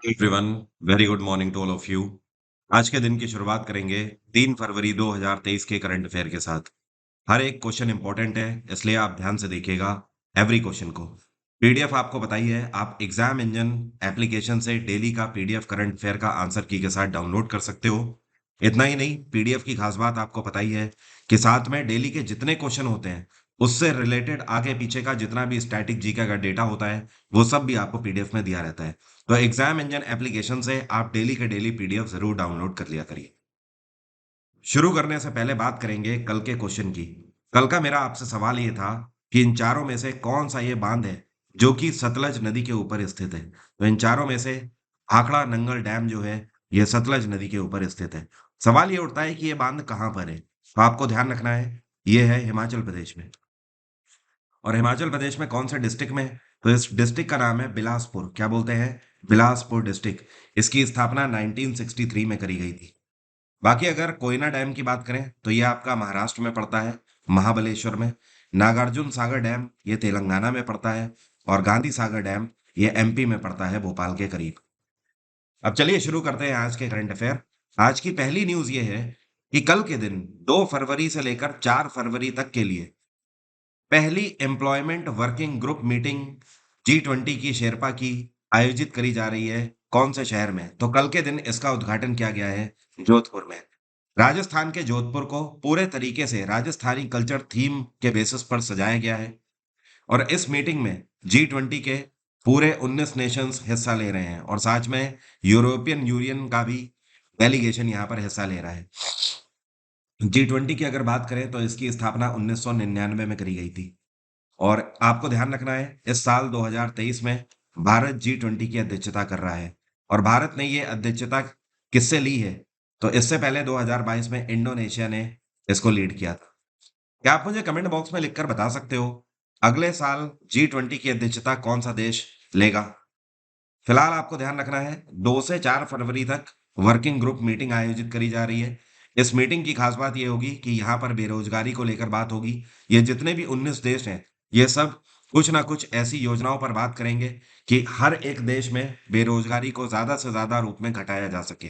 Everyone, very good morning to all of you. आज के दिन की शुरुआत करेंगे 3 फरवरी 2023 के करंट अफेयर के साथ। हर एक क्वेश्चन इंपॉर्टेंट है, इसलिए आप ध्यान से देखिएगा एवरी क्वेश्चन को। पीडीएफ आपको बताई है, आप एग्जाम इंजन एप्लीकेशन से डेली का पीडीएफ करंट अफेयर का आंसर की के साथ डाउनलोड कर सकते हो। इतना ही नहीं, पीडीएफ की खास बात आपको पता ही है कि साथ में डेली के जितने क्वेश्चन होते हैं उससे रिलेटेड आगे पीछे का जितना भी स्टैटिक जीके का डेटा होता है वो सब भी आपको पीडीएफ में दिया रहता है। तो एग्जाम इंजन एप्लीकेशन से आप डेली के डेली पीडीएफ जरूर डाउनलोड कर लिया करिए। शुरू करने से पहले बात करेंगे कल के क्वेश्चन की। कल का मेरा आपसे सवाल ये था कि इन चारों में से कौन सा ये बांध है जो कि सतलज नदी के ऊपर स्थित है। तो इन चारों में से भाखड़ा नंगल डैम जो है ये सतलज नदी के ऊपर स्थित है। सवाल ये उठता है कि ये बांध कहाँ पर है, तो आपको ध्यान रखना है ये है हिमाचल प्रदेश में। और हिमाचल प्रदेश में कौन से डिस्ट्रिक्ट में है? तो इस डिस्ट्रिक्ट का नाम है बिलासपुर। क्या बोलते हैं? बिलासपुर डिस्ट्रिक्ट। इसकी स्थापना 1963 में करी गई थी। बाकी अगर कोयना डैम की बात करें तो ये आपका महाराष्ट्र में पड़ता है, महाबलेश्वर में। नागार्जुन सागर डैम ये तेलंगाना में पड़ता है। और गांधी सागर डैम ये एमपी में पड़ता है, भोपाल के करीब। अब चलिए शुरू करते हैं आज के करंट अफेयर। आज की पहली न्यूज ये है कि कल के दिन 2 फरवरी से लेकर 4 फरवरी तक के लिए पहली employment working group meeting G20 की शेरपा की आयोजित करी जा रही है। कौन से शहर में? तो कल के दिन इसका उद्घाटन किया गया है जोधपुर में। राजस्थान के जोधपुर को पूरे तरीके से राजस्थानी कल्चर थीम के बेसिस पर सजाया गया है। और इस मीटिंग में G20 के पूरे 19 नेशंस हिस्सा ले रहे हैं और साथ में यूरोपियन यूनियन का भी डेलीगेशन यहाँ पर हिस्सा ले रहा है। G20 की अगर बात करें तो इसकी स्थापना 1999 में करी गई थी। और आपको ध्यान रखना है इस साल 2023 में भारत G20 की अध्यक्षता कर रहा है। और भारत ने ये अध्यक्षता किससे ली है? तो इससे पहले 2022 में इंडोनेशिया ने इसको लीड किया था। क्या आप मुझे कमेंट बॉक्स में लिखकर बता सकते हो अगले साल G20 की अध्यक्षता कौन सा देश लेगा? फिलहाल आपको ध्यान रखना है 2 से 4 फरवरी तक वर्किंग ग्रुप मीटिंग आयोजित करी जा रही है। इस मीटिंग की खास बात ये होगी कि यहाँ पर बेरोजगारी को लेकर बात होगी। ये जितने भी 19 देश हैं ये सब कुछ ना कुछ ऐसी योजनाओं पर बात करेंगे कि हर एक देश में बेरोजगारी को ज्यादा से ज्यादा रूप में घटाया जा सके।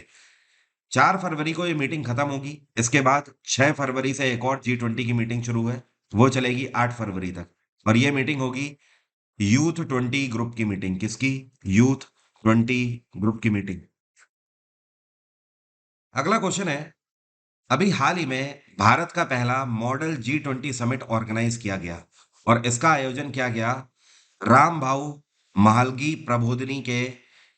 4 फरवरी को ये मीटिंग खत्म होगी। इसके बाद 6 फरवरी से एक और G20 की मीटिंग शुरू है, वो चलेगी 8 फरवरी तक। और ये मीटिंग होगी यूथ 20 ग्रुप की मीटिंग। किसकी? यूथ 20 ग्रुप की मीटिंग। अगला क्वेश्चन है, अभी हाल ही में भारत का पहला मॉडल G20 समिट ऑर्गेनाइज किया गया और इसका आयोजन किया गया राम भाऊ महालगी प्रबोधिनी के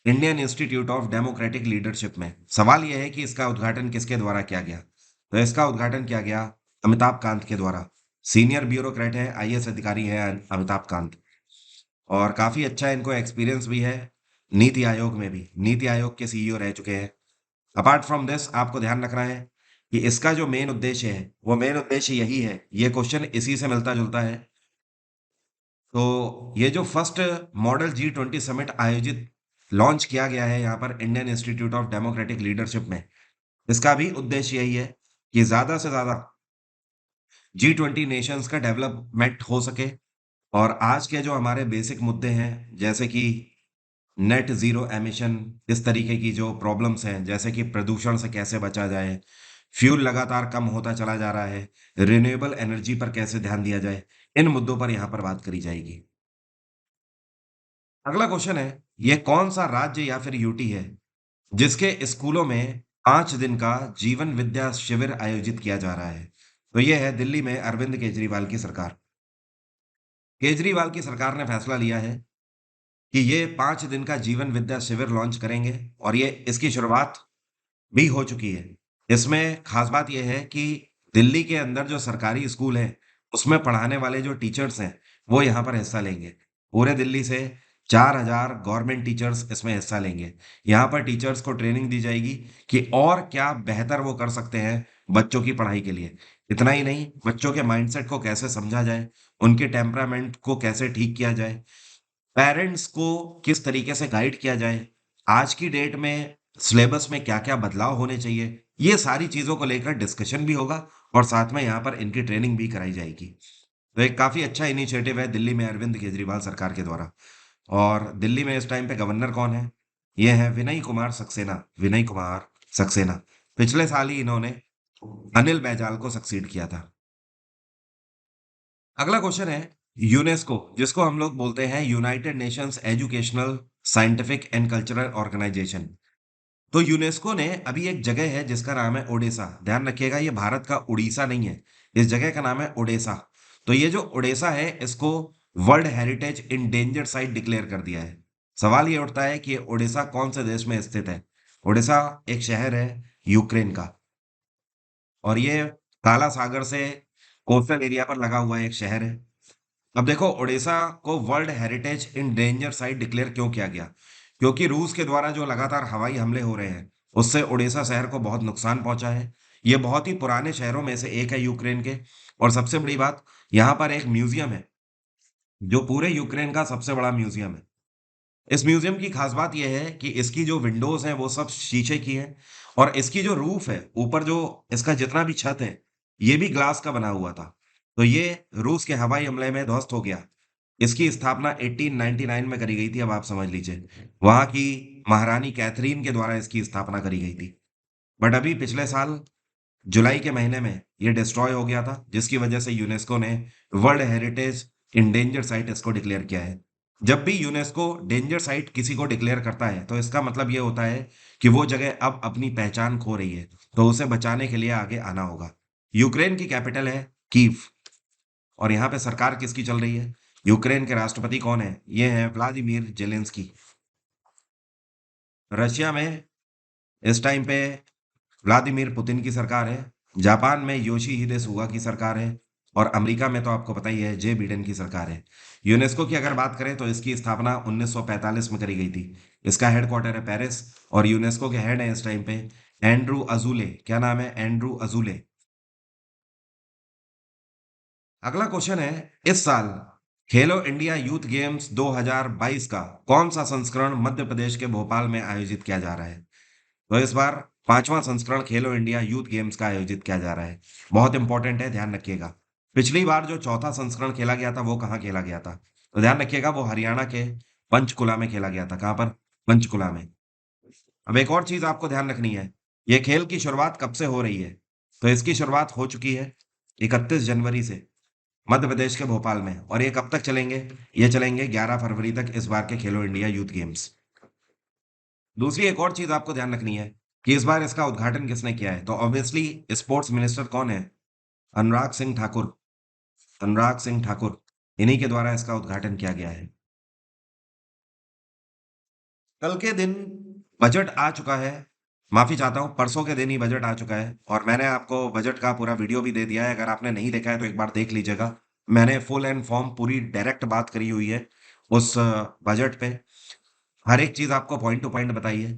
Indian institute of democratic leadership में। सवाल यह है कि इसका उद्घाटन किसके द्वारा किया गया? तो इसका उद्घाटन किया गया अमिताभ कांत के द्वारा। सीनियर ब्यूरोक्रेट है, आईएएस अधिकारी है अमिताभ कांत। और काफी अच्छा इनको एक्सपीरियंस भी है, नीति आयोग में भी नीति आयोग के सीईओ रह चुके हैं। अपार्ट फ्रॉम दिस आपको ध्यान रखना है कि इसका जो मेन उद्देश्य है वो मेन उद्देश्य यही है, ये क्वेश्चन इसी से मिलता जुलता है। तो ये जो फर्स्ट मॉडल G20 समिट आयोजित लॉन्च किया गया है यहाँ पर Indian institute of democratic leadership में, इसका भी उद्देश्य यही है कि ज्यादा से ज्यादा G20 नेशंस का डेवलपमेंट हो सके। और आज के जो हमारे बेसिक मुद्दे हैं जैसे कि नेट ज़ीरो एमिशन, इस तरीके की जो प्रॉब्लम्स हैं जैसे कि प्रदूषण से कैसे बचा जाए, फ्यूल लगातार कम होता चला जा रहा है, रिन्यूएबल एनर्जी पर कैसे ध्यान दिया जाए, इन मुद्दों पर यहाँ पर बात करी जाएगी। अगला क्वेश्चन है, ये कौन सा राज्य या फिर यूटी है जिसके स्कूलों में 5 दिन का जीवन विद्या शिविर आयोजित किया जा रहा है? तो ये है दिल्ली में अरविंद केजरीवाल की सरकार। केजरीवाल की सरकार ने फैसला लिया है कि ये 5 दिन का जीवन विद्या शिविर लॉन्च करेंगे और ये इसकी शुरुआत भी हो चुकी है। इसमें खास बात ये है कि दिल्ली के अंदर जो सरकारी स्कूल हैं, उसमें पढ़ाने वाले जो टीचर्स हैं, वो यहाँ पर हिस्सा लेंगे। पूरे दिल्ली से 4000 गवर्नमेंट टीचर्स इसमें हिस्सा लेंगे। यहाँ पर टीचर्स को ट्रेनिंग दी जाएगी कि और क्या बेहतर वो कर सकते हैं बच्चों की पढ़ाई के लिए। इतना ही नहीं, बच्चों के माइंडसेट को कैसे समझा जाए, उनके टेम्परामेंट को कैसे ठीक किया जाए, पेरेंट्स को किस तरीके से गाइड किया जाए, आज की डेट में सिलेबस में क्या-क्या बदलाव होने चाहिए, ये सारी चीज़ों को लेकर डिस्कशन भी होगा और साथ में यहाँ पर इनकी ट्रेनिंग भी कराई जाएगी। तो एक काफ़ी अच्छा इनिशिएटिव है दिल्ली में अरविंद केजरीवाल सरकार के द्वारा। और दिल्ली में इस टाइम पे गवर्नर कौन है? ये है विनय कुमार सक्सेना। विनय कुमार सक्सेना। पिछले साल ही इन्होंने अनिल बैजल को सक्सीड किया था। अगला क्वेश्चन है, यूनेस्को जिसको हम लोग बोलते हैं United Nations Educational Scientific and Cultural Organization. तो यूनेस्को ने अभी एक जगह है जिसका नाम है ओडेसा। ध्यान रखिएगा, ये भारत का उड़ीसा नहीं है। इस जगह का नाम है ओडेसा। तो ये जो ओडेसा है इसको world heritage endangered site declare कर दिया है। सवाल ये उठता है कि ये ओडेसा कौन से देश में स्थित है। ओडेसा एक शहर है यूक्रेन का, और ये काला सागर से कोस्टल एरिया पर लगा हुआ एक शहर है। अब देखो, ओडिशा को world heritage in danger site declare क्यों किया गया? क्योंकि रूस के द्वारा जो लगातार हवाई हमले हो रहे हैं उससे ओडिशा शहर को बहुत नुकसान पहुंचा है। ये बहुत ही पुराने शहरों में से एक है यूक्रेन के। और सबसे बड़ी बात, यहाँ पर एक म्यूजियम है जो पूरे यूक्रेन का सबसे बड़ा म्यूजियम है। इस म्यूजियम की खास बात यह है कि इसकी जो विंडोज हैं वो सब शीशे की हैं, और इसकी जो रूफ है, ऊपर जो इसका जितना भी छत है, ये भी ग्लास का बना हुआ था। तो ये रूस के हवाई हमले में ध्वस्त हो गया। इसकी स्थापना 1899 में करी गई थी। अब आप समझ लीजिए, वहां की महारानी कैथरीन के द्वारा इसकी स्थापना करी गई थी। बट अभी पिछले साल जुलाई के महीने में ये डिस्ट्रॉय हो गया था, जिसकी वजह से यूनेस्को ने वर्ल्ड हेरिटेज इंडेंजर साइट इसको डिक्लेयर किया है। जब भी यूनेस्को डेंजर साइट किसी को डिक्लेयर करता है तो इसका मतलब ये होता है कि वो जगह अब अपनी पहचान खो रही है, तो उसे बचाने के लिए आगे आना होगा। यूक्रेन की कैपिटल है कीव। और यहाँ पे सरकार किसकी चल रही है? यूक्रेन के राष्ट्रपति कौन है? ये है व्लादिमीर जेलेंस्की। रशिया में इस टाइम पे व्लादिमीर पुतिन की सरकार है। जापान में योशिहिदे सुगा की सरकार है। और अमेरिका में तो आपको पता ही है, जे बिडेन की सरकार है। यूनेस्को की अगर बात करें तो इसकी स्थापना 1945 में करी गई थी। इसका हेडक्वार्टर है पेरिस। और यूनेस्को के हेड है इस टाइम पे एंड्रू अजूले। क्या नाम है? एंड्रू अजूले। अगला क्वेश्चन है, इस साल खेलो इंडिया यूथ गेम्स 2022 का कौन सा संस्करण मध्य प्रदेश के भोपाल में आयोजित किया जा रहा है? तो इस बार पांचवां संस्करण खेलो इंडिया यूथ गेम्स का आयोजित किया जा रहा है। बहुत इंपॉर्टेंट है, ध्यान रखिएगा। पिछली बार जो चौथा संस्करण खेला गया था वो कहाँ खेला गया था? तो ध्यान रखिएगा, वो हरियाणा के पंचकुला में खेला गया था। कहाँ पर? पंचकुला में। अब एक और चीज आपको ध्यान रखनी है, ये खेल की शुरुआत कब से हो रही है? तो इसकी शुरुआत हो चुकी है 31 जनवरी से मध्य प्रदेश के भोपाल में। और ये कब तक चलेंगे? ये चलेंगे 11 फरवरी तक, इस बार के खेलो इंडिया यूथ गेम्स। दूसरी एक और चीज आपको ध्यान रखनी है कि इस बार इसका उद्घाटन किसने किया है? तो ऑब्वियसली स्पोर्ट्स मिनिस्टर कौन है? अनुराग सिंह ठाकुर। अनुराग सिंह ठाकुर, इन्हीं के द्वारा इसका उद्घाटन किया गया है। कल के दिन बजट आ चुका है। माफी चाहता हूँ, परसों के दिन ही बजट आ चुका है, और मैंने आपको बजट का पूरा वीडियो भी दे दिया है। अगर आपने नहीं देखा है तो एक बार देख लीजिएगा। मैंने फुल एंड फॉर्म पूरी डायरेक्ट बात करी हुई है उस बजट पे। हर एक चीज आपको पॉइंट टू पॉइंट बताई है।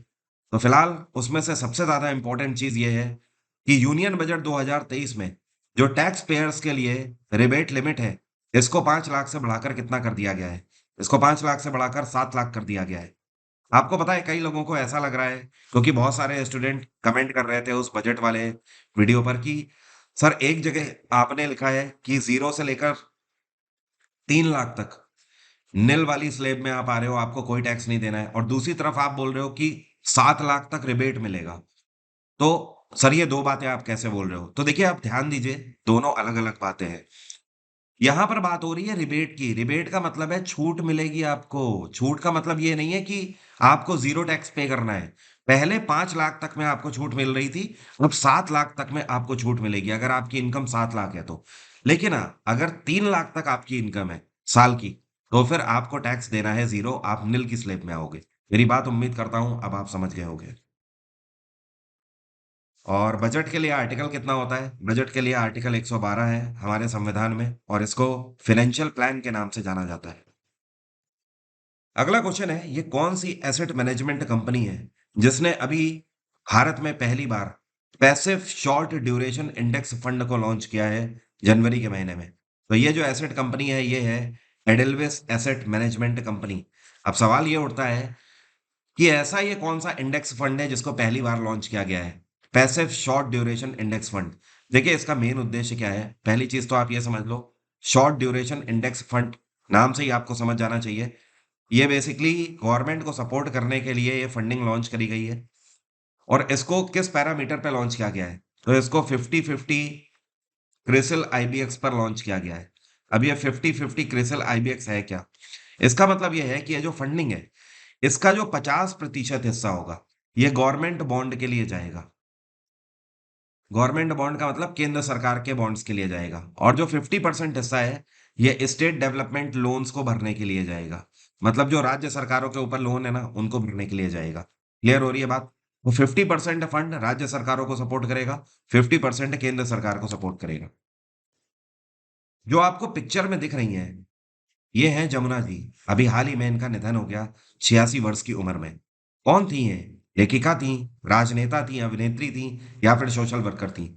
तो फिलहाल उसमें से सबसे ज्यादा इंपॉर्टेंट चीज ये है कि यूनियन बजट 2023 में जो टैक्स पेयर्स के लिए रिबेट लिमिट है, इसको 5 लाख से बढ़ाकर कितना कर दिया गया है? इसको 5 लाख से बढ़ाकर 7 लाख कर दिया गया है। आपको पता है, कई लोगों को ऐसा लग रहा है, क्योंकि बहुत सारे स्टूडेंट कमेंट कर रहे थे उस बजट वाले वीडियो पर कि सर एक जगह आपने लिखा है कि 0 से लेकर 3 लाख तक निल वाली स्लेब में आप आ रहे हो, आपको कोई टैक्स नहीं देना है, और दूसरी तरफ आप बोल रहे हो कि 7 लाख तक रिबेट मिलेगा। तो सर ये दो बातें आप कैसे बोल रहे हो? तो देखिए, आप ध्यान दीजिए, दोनों अलग अलग बातें हैं। यहाँ पर बात हो रही है रिबेट की। रिबेट का मतलब है छूट मिलेगी आपको। छूट का मतलब ये नहीं है कि आपको जीरो टैक्स पे करना है। पहले 5 लाख तक में आपको छूट मिल रही थी, अब 7 लाख तक में आपको छूट मिलेगी अगर आपकी इनकम 7 लाख है तो। लेकिन हाँ, अगर 3 लाख तक आपकी इनकम है साल की, तो फिर आपको टैक्स देना है जीरो। आप नील की स्लेब में आओगे। मेरी बात उम्मीद करता हूं अब आप समझ गए होंगे। और बजट के लिए आर्टिकल कितना होता है? बजट के लिए आर्टिकल 112 है हमारे संविधान में, और इसको फाइनेंशियल प्लान के नाम से जाना जाता है। अगला क्वेश्चन है, ये कौन सी एसेट मैनेजमेंट कंपनी है जिसने अभी भारत में पहली बार passive short duration index fund को लॉन्च किया है जनवरी के महीने में? तो ये जो एसेट कंपनी है ये है एडेलवेस एसेट मैनेजमेंट कंपनी। अब सवाल ये उठता है कि ऐसा ये कौन सा इंडेक्स फंड है जिसको पहली बार लॉन्च किया गया है? Passive short duration index fund. देखिए, इसका मेन उद्देश्य क्या है? पहली चीज तो आप ये समझ लो, शॉर्ट ड्यूरेशन इंडेक्स फंड नाम से ही आपको समझ जाना चाहिए। ये बेसिकली गवर्नमेंट को सपोर्ट करने के लिए ये फंडिंग लॉन्च करी गई है और इसको किस पैरामीटर पे लॉन्च किया गया है? तो इसको 50-50 क्रिसिल आईबीएक्स पर लॉन्च किया गया है। अब ये 50-50 क्रिसिल आईबीएक्स है क्या? इसका मतलब ये है कि ये जो फंडिंग है, इसका जो 50% हिस्सा होगा, ये गवर्नमेंट बॉन्ड के लिए जाएगा। गवर्नमेंट बॉन्ड का मतलब केंद्र सरकार के बॉन्ड्स के लिए जाएगा और जो 50% हिस्सा है, ये स्टेट डेवलपमेंट लोन्स को भरने के लिए जाएगा। मतलब जो राज्य सरकारों के ऊपर लोन है ना, उनको भरने के लिए जाएगा। क्लियर हो रही है बात? वो 50% फंड राज्य सरकारों को सपोर्ट करेगा, 50% केंद्र सरकार को सपोर्ट करेगा। जो आपको पिक्चर में दिख रही हैं, ये हैं जमुना जी। अभी हाल ही में इनका निधन हो गया, 86 वर्ष की उम्र में। कौन थी ये? लेखिका थी, राजनेता थी, अभिनेत्री थी या फिर सोशल वर्कर थी?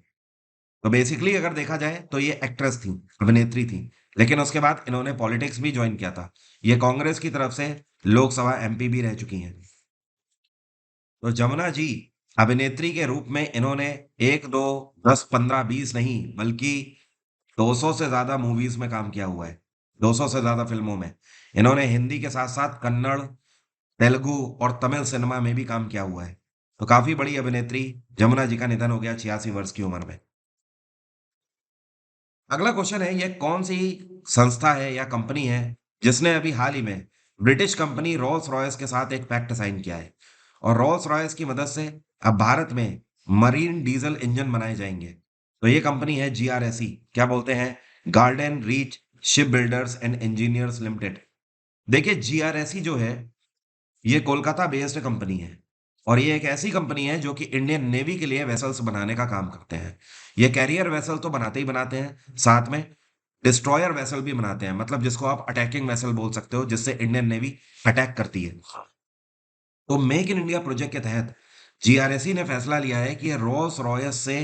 तो बेसिकली अगर देखा जाए तो ये एक्ट्रेस थी, अभिनेत्री थी। लेकिन उसके बाद इन्होंने पॉलिटिक्स भी ज्वाइन किया था। ये कांग्रेस की तरफ से लोकसभा एमपी भी रह चुकी हैं। तो जमुना जी अभिनेत्री के रूप में इन्होंने 1, 2, 10, 15, 20 नहीं बल्कि 200 से ज्यादा मूवीज में काम किया हुआ है। 200 से ज्यादा फिल्मों में। इन्होंने हिंदी के साथ साथ कन्नड़, तेलुगु और तमिल सिनेमा में भी काम किया हुआ है। तो काफी बड़ी अभिनेत्री जमुना जी का निधन हो गया 86 वर्ष की उम्र में। अगला क्वेश्चन है, ये कौन सी संस्था है या कंपनी है जिसने अभी हाल ही में ब्रिटिश कंपनी रोल्स रॉयस के साथ एक पैक्ट साइन किया है और रोल्स रॉयस की मदद से अब भारत में मरीन डीजल इंजन बनाए जाएंगे? तो ये कंपनी है जीआरएसई, क्या बोलते हैं, garden reach ship builders and engineers limited. देखिए जीआरएसई जो है, ये कोलकाता बेस्ड कंपनी है और ये एक ऐसी कंपनी है जो कि इंडियन नेवी के लिए वेसल्स बनाने का काम करते हैं। ये कैरियर वेसल तो बनाते ही बनाते हैं, साथ में डिस्ट्रॉयर वेसल भी बनाते हैं, मतलब जिसको आप अटैकिंग वेसल बोल सकते हो, जिससे इंडियन नेवी अटैक करती है। तो मेक इन इंडिया प्रोजेक्ट के तहत जीआरएसई ने फैसला लिया है कि ये रोल्स रॉयस से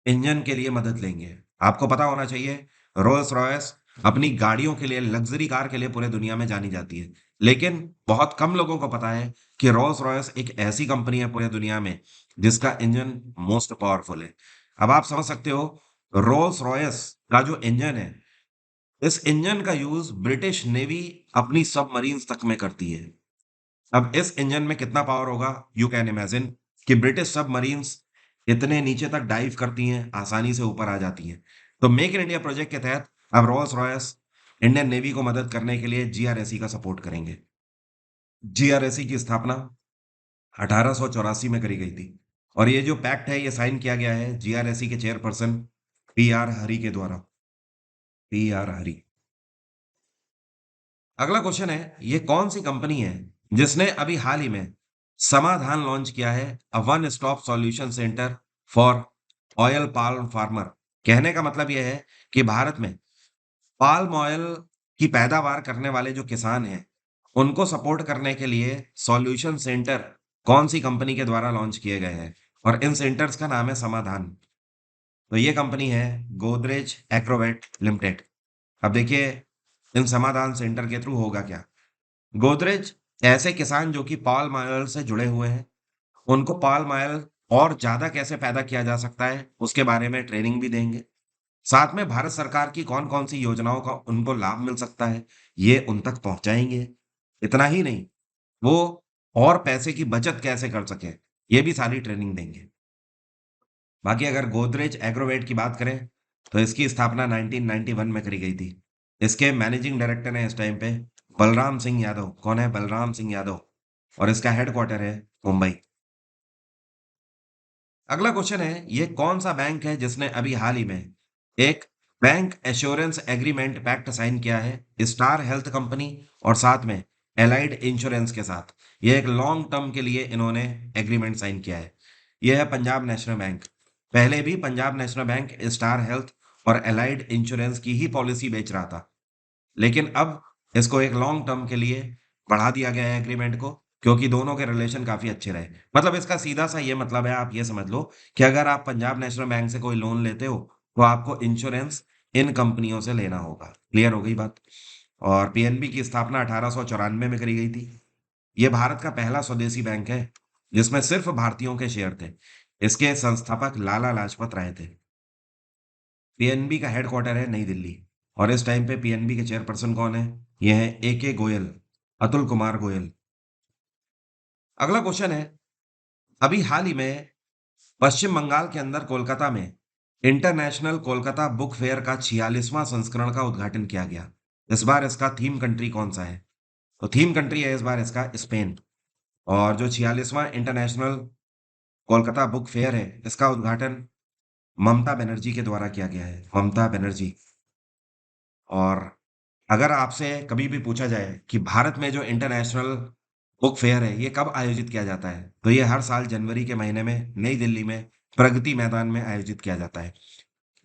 इंजन के लिए मदद लेंगे। आपको पता होना चाहिए, रोल्स रॉयस अपनी गाड़ियों के लिए, लग्जरी कार के लिए पूरे दुनिया में जानी जाती है। लेकिन बहुत कम लोगों को पता है कि रोल्स रॉयस एक ऐसी कंपनी है पूरे दुनिया में जिसका इंजन मोस्ट पावरफुल है। अब आप समझ सकते हो, रोल्स रॉयस का जो इंजन है, इस इंजन का यूज ब्रिटिश नेवी अपनी सबमरीन्स तक में करती है। अब इस इंजन में कितना पावर होगा, यू कैन इमेजिन कि ब्रिटिश सबमरीन्स इतने नीचे तक डाइव करती हैं, आसानी से ऊपर आ जाती हैं। तो मेक इन इंडिया प्रोजेक्ट के तहत अब रोल्स रॉयस इंडियन नेवी को मदद करने के लिए जीआरएसई का सपोर्ट करेंगे। जीआरएसई की स्थापना 1884 में करी गई थी और ये जो पैक्ट है, ये साइन किया गया है जीआरएसई के चेयरपर्सन पी आर हरी के द्वारा। पी आर हरी। अगला क्वेश्चन है, ये कौन सी कंपनी है जिसने अभी हाल ही में समाधान लॉन्च किया है, a one stop solution centre for oil palm farmer? कहने का मतलब यह है कि भारत में पाल्म ऑयल की पैदावार करने वाले जो किसान हैं, उनको सपोर्ट करने के लिए सॉल्यूशन सेंटर कौन सी कंपनी के द्वारा लॉन्च किए गए हैं? और इन सेंटर्स का नाम है समाधान। तो ये कंपनी है गोदरेज एग्रोवेट लिमिटेड। अब देखिए, इन समाधान सेंटर के थ्रू होगा क्या। गोदरेज ऐसे किसान जो कि पाल्म ऑयल से जुड़े हुए हैं, उनको पाल्म ऑयल और ज्यादा कैसे पैदा किया जा सकता है उसके बारे में ट्रेनिंग भी देंगे। साथ में भारत सरकार की कौन कौन सी योजनाओं का उनको लाभ मिल सकता है, ये उन तक पहुंचाएंगे। इतना ही नहीं, वो और पैसे की बचत कैसे कर सके, ये भी सारी ट्रेनिंग देंगे। बाकी अगर गोदरेज एग्रोवेट की बात करें, तो इसकी स्थापना 1991 में करी गई थी। इसके मैनेजिंग डायरेक्टर हैं इस टाइम पे बलराम सिंह यादव। कौन है? बलराम सिंह यादव। और इसका हेडक्वार्टर है मुंबई। अगला क्वेश्चन है, ये कौन सा बैंक है जिसने अभी हाल ही में एक bank assurance agreement pact sign किया है स्टार हेल्थ कंपनी और साथ में एलाइड इंश्योरेंस के साथ? ये एक लॉन्ग टर्म के लिए इन्होंने एग्रीमेंट साइन किया है। यह है पंजाब नेशनल बैंक। पहले भी Punjab national bank star health और एलाइड इंश्योरेंस की ही पॉलिसी बेच रहा था, लेकिन अब इसको एक लॉन्ग टर्म के लिए बढ़ा दिया गया है एग्रीमेंट को, क्योंकि दोनों के रिलेशन काफी अच्छे रहे। मतलब इसका सीधा सा ये मतलब है, आप ये समझ लो कि अगर आप पंजाब नेशनल बैंक से कोई लोन लेते हो, तो आपको इंश्योरेंस इन कंपनियों से लेना होगा। क्लियर हो गई बात? और पीएनबी की स्थापना 1894 में करी गई थी। ये भारत का पहला स्वदेशी बैंक है जिसमें सिर्फ भारतीयों के शेयर थे। इसके संस्थापक लाला लाजपत राय थे। पीएनबी का हेडक्वार्टर है नई दिल्ली और इस टाइम पे पीएनबी के चेयरपर्सन कौन है? ये है ए के गोयल। अतुल कुमार गोयल। अगला क्वेश्चन है, अभी हाल ही में पश्चिम बंगाल के अंदर कोलकाता में इंटरनेशनल कोलकाता बुक फेयर का 46वां संस्करण का उद्घाटन किया गया। इस बार इसका थीम कंट्री कौन सा है? तो थीम कंट्री है इस बार इसका स्पेन। और जो 46वां इंटरनेशनल कोलकाता बुक फेयर है, इसका उद्घाटन ममता बनर्जी के द्वारा किया गया है, ममता बनर्जी। और अगर आपसे कभी भी पूछा जाए कि भारत में जो इंटरनेशनल बुक फेयर है, ये कब आयोजित किया जाता है, तो ये हर साल जनवरी के महीने में नई दिल्ली में प्रगति मैदान में आयोजित किया जाता है।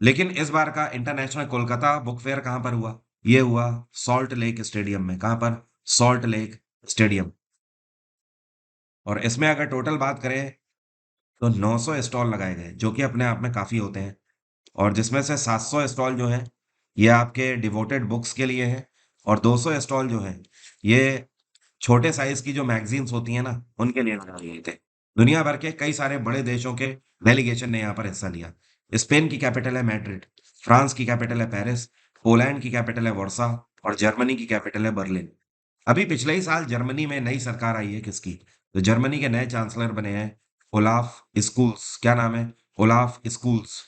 लेकिन इस बार का इंटरनेशनल कोलकाता बुक फेयर कहाँ पर हुआ? ये हुआ सॉल्ट लेक स्टेडियम में। कहाँ पर? Salt lake stadium. और इसमें अगर टोटल बात करें तो 900 स्टॉल लगाए गए, जो कि अपने आप में काफ़ी होते हैं। और जिसमें से 700 स्टॉल जो हैं, ये आपके डिवोटेड बुक्स के लिए हैं। और 200 स्टॉल जो हैं, ये छोटे साइज़ की जो मैगज़ीन्स होती हैं ना, उनके लिए लगाए गए थे। दुनिया भर के कई सारे बड़े देशों के डेलीगेशन ने यहाँ पर हिस्सा लिया। स्पेन की कैपिटल है मैड्रिड, फ्रांस की कैपिटल है पेरिस, पोलैंड की कैपिटल है वर्सा और जर्मनी की कैपिटल है बर्लिन। अभी पिछले ही साल जर्मनी में नई सरकार आई है किसकी? तो जर्मनी के नए चांसलर बने हैं ओलाफ स्कूल्स। क्या नाम है? Olaf schools.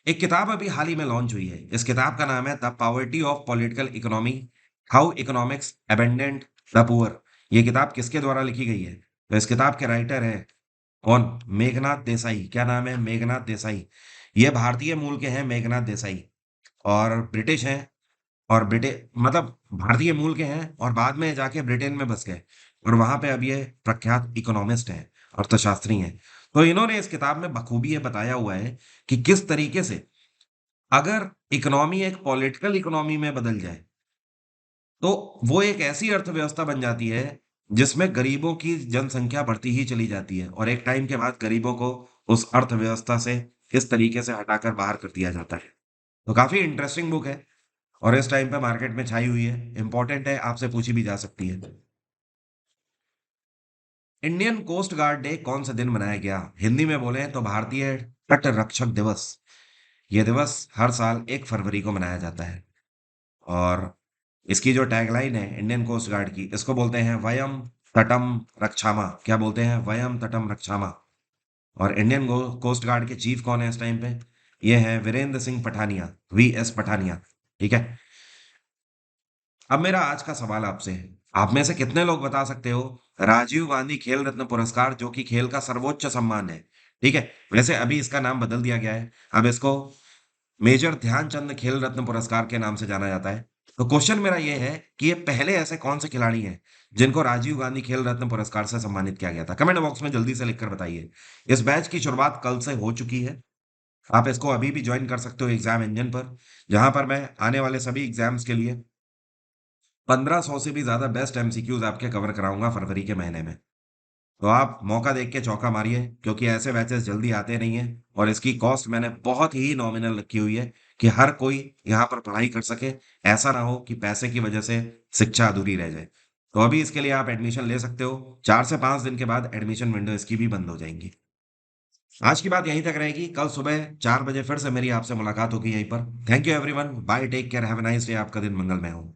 एक किताब अभी हाल ही में लॉन्च हुई है। इस किताब का नाम है the poverty of political economy, how economics abandoned the poor. ये किताब किसके द्वारा लिखी गई है? तो इस किताब के राइटर हैं कौन? मेघनाथ देसाई। क्या नाम है? मेघनाथ देसाई। ये भारतीय मूल के हैं मेघनाथ देसाई, और ब्रिटिश हैं। और मतलब भारतीय मूल के हैं और बाद में जाके ब्रिटेन में बस गए। और वहां पे अब ये प्रख्यात इकोनॉमिस्ट हैं, अर्थशास्त्री हैं। तो इन्होंने इस किताब में बखूबी ये बताया हुआ है कि किस तरीके से अगर इकोनॉमी एक पॉलिटिकल इकोनॉमी में बदल जाए, तो वो एक ऐसी अर्थव्यवस्था बन जाती है जिसमें गरीबों की जनसंख्या बढ़ती ही चली जाती है और एक टाइम के बाद गरीबों को उस अर्थव्यवस्था से किस तरीके से हटाकर बाहर कर दिया जाता है। तो काफी इंटरेस्टिंग बुक है और इस टाइम पे मार्केट में छाई हुई है, इंपॉर्टेंट है, आपसे पूछी भी जा सकती है। इंडियन कोस्ट गार्ड डे कौन से दिन मनाया गया? हिंदी में बोले तो भारतीय तट रक्षक दिवस। ये दिवस हर साल 1 फरवरी को मनाया जाता है। और इसकी जो टैगलाइन है इंडियन कोस्ट गार्ड की, इसको बोलते हैं वयम तटम रक्षामा। क्या बोलते हैं? वयम तटम रक्षामा। और इंडियन कोस्ट गार्ड के चीफ कौन है इस टाइम पे? ये है वीरेंद्र सिंह पठानिया, वीएस पठानिया। ठीक है। अब मेरा आज का सवाल आपसे है, आप में से कितने लोग बता सकते हो राजीव गांधी खेल रत्न पुरस्कार, जो कि खेल का सर्वोच्च सम्मान है? ठीक है। वैसे अभी इसका नाम बदल दिया गया है, अब इसको मेजर ध्यानचंद खेल रत्न पुरस्कार के नाम से जाना जाता है। तो क्वेश्चन मेरा ये है कि ये पहले ऐसे कौन से खिलाड़ी हैं जिनको राजीव गांधी खेल रत्न पुरस्कार से सम्मानित किया गया था? कमेंट बॉक्स में जल्दी से लिखकर बताइए। इस बैच की शुरुआत कल से हो चुकी है। आप इसको अभी भी ज्वाइन कर सकते हो एग्जाम इंजन पर, जहां पर मैं आने वाले सभी एग्जाम्स के लिए 1500 से भी ज्यादा बेस्ट एमसीक्यूज आपके कवर कराऊंगा फरवरी के महीने में। तो आप मौका देख के चौका मारिए, क्योंकि ऐसे बैचेस जल्दी आते नहीं हैं और इसकी कॉस्ट मैंने बहुत ही नॉमिनल रखी हुई है कि हर कोई यहाँ पर पढ़ाई कर सके। ऐसा ना हो कि पैसे की वजह से शिक्षा अधूरी रह जाए। तो अभी इसके लिए आप एडमिशन ले सकते हो। 4 से 5 दिन के बाद एडमिशन विंडो इसकी भी बंद हो जाएंगी। आज की बात यहीं तक रहेगी। कल सुबह 4 बजे फिर से मेरी आपसे मुलाकात होगी यहीं पर। Thank you everyone, bye, take care, have a nice day. आपका दिन मंगलमय हो।